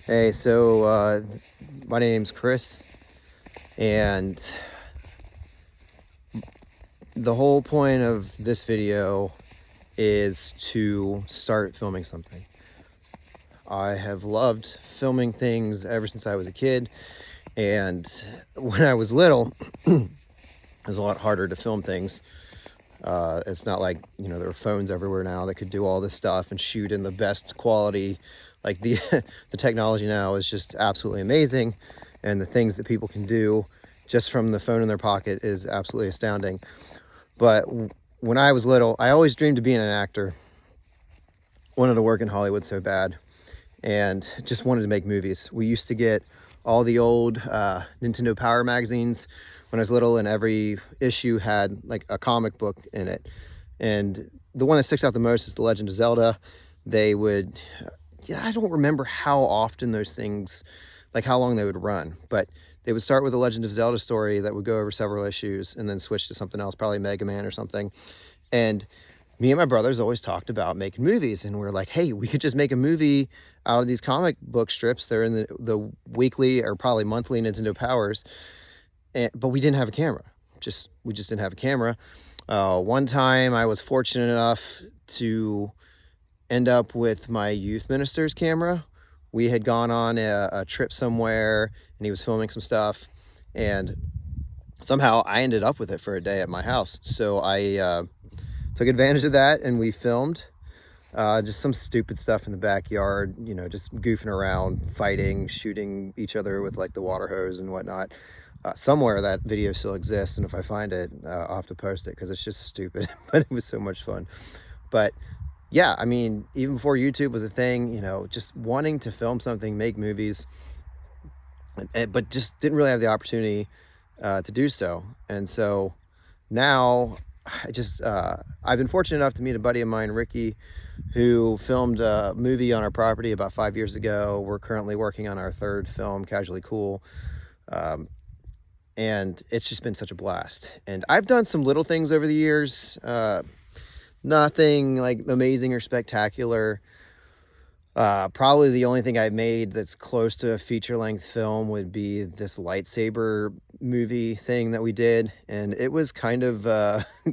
Hey, my name's Chris, and the whole point of this video is to start filming something. I have loved filming things ever since I was a kid, and when I was little, it was a lot harder to film things. It's not like, there are phones everywhere now that could do all this stuff and shoot in the best quality. Like the technology now is just absolutely amazing, and the things that people can do just from the phone in their pocket is absolutely astounding. But when I was little, I always dreamed of being an actor. Wanted to work in Hollywood so bad, and just wanted to make movies. We used to get all the old Nintendo Power magazines when I was little, and every issue had like a comic book in it. And the one that sticks out the most is The Legend of Zelda. They would, I don't remember how often those things, like how long they would run, but they would start with a Legend of Zelda story that would go over several issues and then switch to something else, probably Mega Man or something. And me and my brothers always talked about making movies, and we're like, hey, we could just make a movie out of these comic book strips. They're in the weekly or probably monthly Nintendo Powers, but we didn't have a camera. We just didn't have a camera. One time I was fortunate enough to end up with my youth minister's camera. We had gone on a trip somewhere, and he was filming some stuff, and somehow I ended up with it for a day at my house. So I took advantage of that, and we filmed just some stupid stuff in the backyard, just goofing around, fighting, shooting each other with like the water hose and whatnot. Somewhere that video still exists, and if I find it, I'll have to post it because it's just stupid, but it was so much fun. But yeah, I mean, even before YouTube was a thing, just wanting to film something, make movies, but just didn't really have the opportunity to do so. And so now I've been fortunate enough to meet a buddy of mine, Ricky, who filmed a movie on our property about 5 years ago. We're currently working on our third film, Casually Cool. And it's just been such a blast. And I've done some little things over the years, nothing like amazing or spectacular. Probably the only thing I've made that's close to a feature-length film would be this lightsaber movie thing that we did, and it was kind of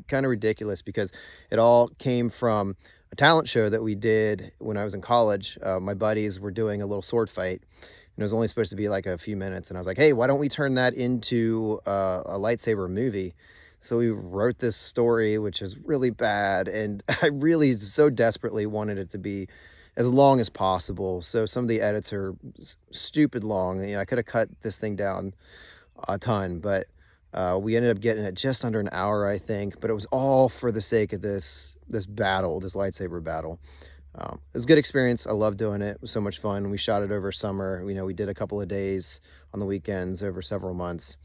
kind of ridiculous because it all came from a talent show that we did when I was in college. My buddies were doing a little sword fight, and it was only supposed to be like a few minutes, and I was like, hey, why don't we turn that into a lightsaber movie? So we wrote this story, which is really bad, and I really so desperately wanted it to be as long as possible. So some of the edits are stupid long. I could have cut this thing down a ton, but we ended up getting it just under an hour, I think. But it was all for the sake of this battle, this lightsaber battle. It was a good experience. I loved doing it. It was so much fun. We shot it over summer. We did a couple of days on the weekends over several months.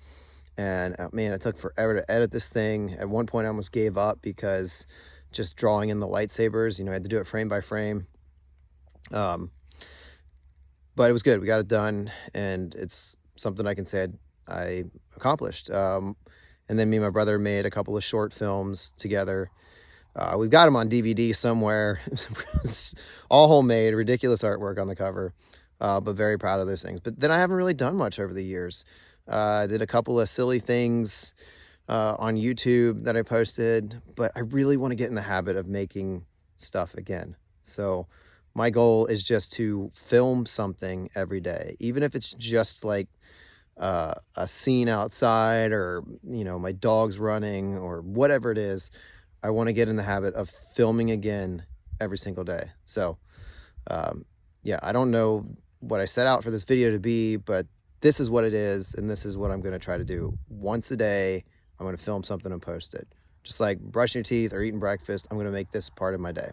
And man, it took forever to edit this thing. At one point, I almost gave up because just drawing in the lightsabers, I had to do it frame by frame. But it was good. We got it done, and it's something I can say I accomplished. And then me and my brother made a couple of short films together. We've got them on DVD somewhere. All homemade, ridiculous artwork on the cover, but very proud of those things. But then I haven't really done much over the years. I did a couple of silly things on YouTube that I posted, but I really want to get in the habit of making stuff again. So my goal is just to film something every day, even if it's just like a scene outside, or my dog's running, or whatever it is. I want to get in the habit of filming again every single day. So yeah, I don't know what I set out for this video to be, but this is what it is, and this is what I'm going to try to do. Once a day, I'm going to film something and post it. Just like brushing your teeth or eating breakfast, I'm going to make this part of my day.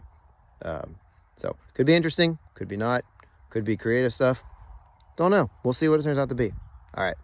So could be interesting, could be not, could be creative stuff. Don't know. We'll see what it turns out to be. All right.